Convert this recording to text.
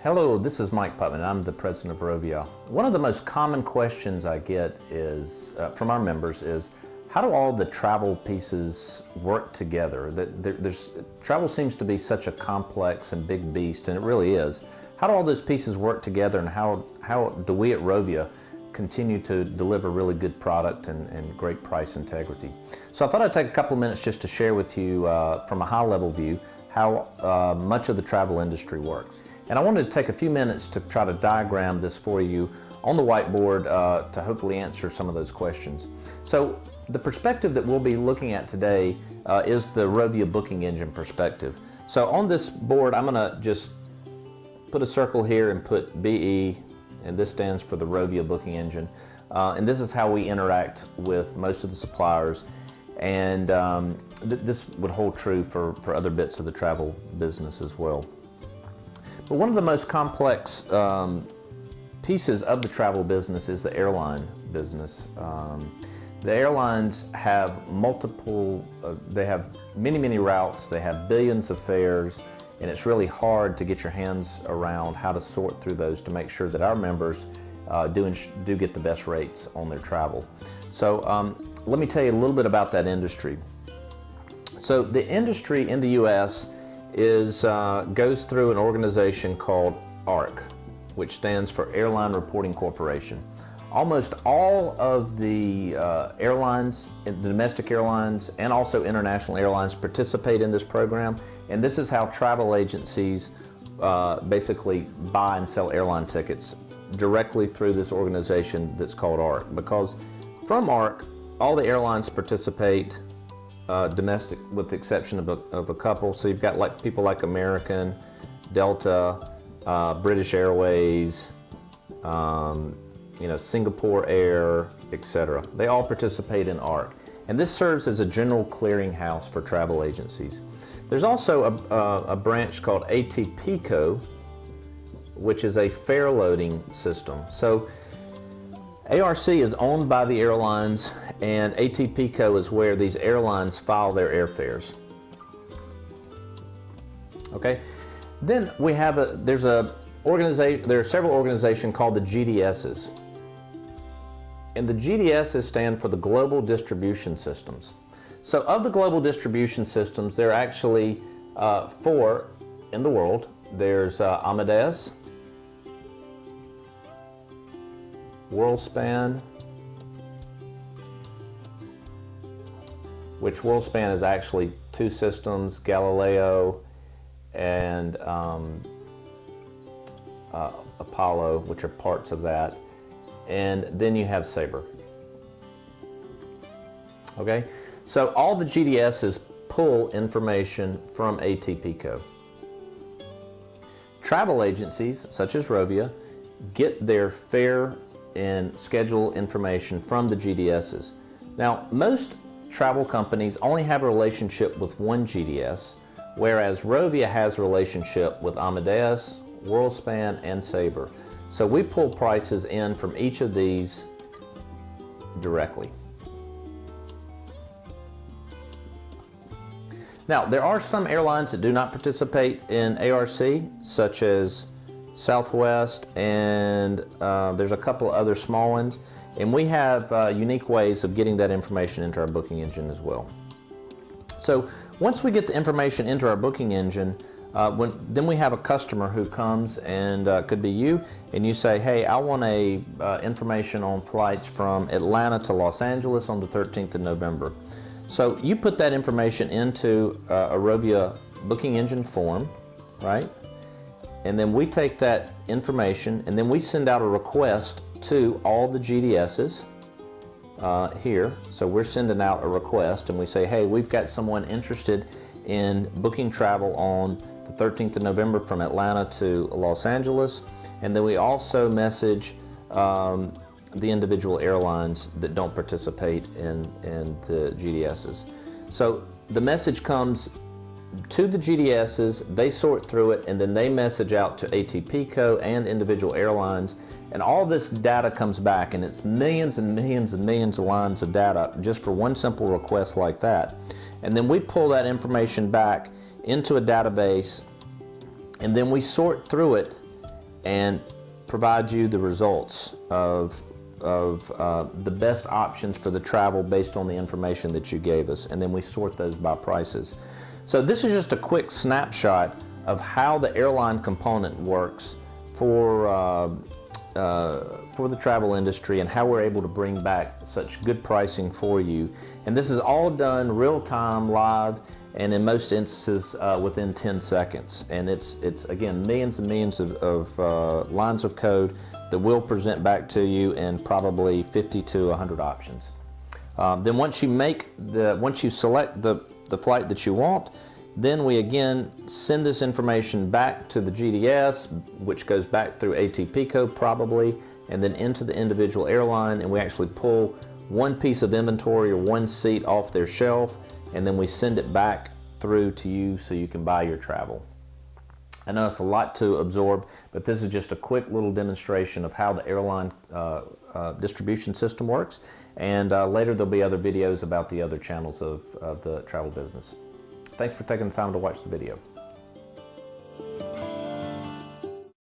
Hello, this is Mike Putman. I'm the president of Rovia. One of the most common questions I get is from our members is, how do all the travel pieces work together? Travel seems to be such a complex and big beast, and it really is. How do all those pieces work together, and how do we at Rovia continue to deliver really good product and great price integrity? So I thought I'd take a couple of minutes just to share with you from a high-level view how much of the travel industry works. And I wanted to take a few minutes to try to diagram this for you on the whiteboard to hopefully answer some of those questions. So the perspective that we'll be looking at today is the Rovia booking engine perspective. So on this board, I'm going to just put a circle here and put BE, and this stands for the Rovia booking engine. And this is how we interact with most of the suppliers. And this would hold true for other bits of the travel business as well. But one of the most complex pieces of the travel business is the airline business. The airlines have multiple, they have many routes, they have billions of fares, and it's really hard to get your hands around how to sort through those to make sure that our members do get the best rates on their travel. So let me tell you a little bit about that industry. So the industry in the U.S. goes through an organization called ARC, which stands for Airline Reporting Corporation. Almost all of the airlines, the domestic airlines and also international airlines, participate in this program, and this is how travel agencies basically buy and sell airline tickets directly through this organization that's called ARC. Because from ARC, all the airlines participate, domestic with the exception of a couple. So you've got people like American, Delta, British Airways, Singapore Air, etc. They all participate in ARC, and this serves as a general clearinghouse for travel agencies. There's also a branch called ATPCO, which is a fare loading system. So ARC is owned by the airlines, and ATPCO is where these airlines file their airfares. Okay, then we have there are several organizations called the GDSs, and the GDSs stand for the Global Distribution Systems. So of the global distribution systems, there are actually 4 in the world. There's Amadeus, WorldSpan, which WorldSpan is actually 2 systems, Galileo and Apollo, which are parts of that, and then you have Sabre. Okay, so all the GDSs pull information from ATPCO. Travel agencies, such as Rovia, get their fare and schedule information from the GDSs. Now, most travel companies only have a relationship with one GDS, whereas Rovia has a relationship with Amadeus, WorldSpan, and Sabre. So we pull prices in from each of these directly. Now, there are some airlines that do not participate in ARC, such as Southwest, and there's a couple of other small ones, and we have unique ways of getting that information into our booking engine as well. So once we get the information into our booking engine, then we have a customer who comes, and could be you, and you say, hey, I want information on flights from Atlanta to Los Angeles on the 13th of November. So you put that information into a Rovia booking engine form, right? And then we take that information, and then we send out a request to all the GDSs here. So we're sending out a request, and we say, hey, we've got someone interested in booking travel on the 13th of November from Atlanta to Los Angeles. And then we also message the individual airlines that don't participate in the GDSs. So the message comes to the GDSs, they sort through it, and then they message out to ATPCO and individual airlines, and all this data comes back, and it's millions and millions and millions of lines of data just for one simple request like that. And then we pull that information back into a database, and then we sort through it and provide you the results of the best options for the travel based on the information that you gave us, and then we sort those by prices. So this is just a quick snapshot of how the airline component works for the travel industry and how we're able to bring back such good pricing for you. And this is all done real time, live, and in most instances within 10 seconds. And it's again, millions and millions of lines of code that we'll present back to you in probably 50 to 100 options. Then once you select the flight that you want, then we again send this information back to the GDS, which goes back through ATP code probably, and then into the individual airline, and we actually pull one piece of inventory or one seat off their shelf, and then we send it back through to you so you can buy your travel. I know it's a lot to absorb, but this is just a quick little demonstration of how the airline distribution system works, and later there'll be other videos about the other channels of the travel business. Thanks for taking the time to watch the video.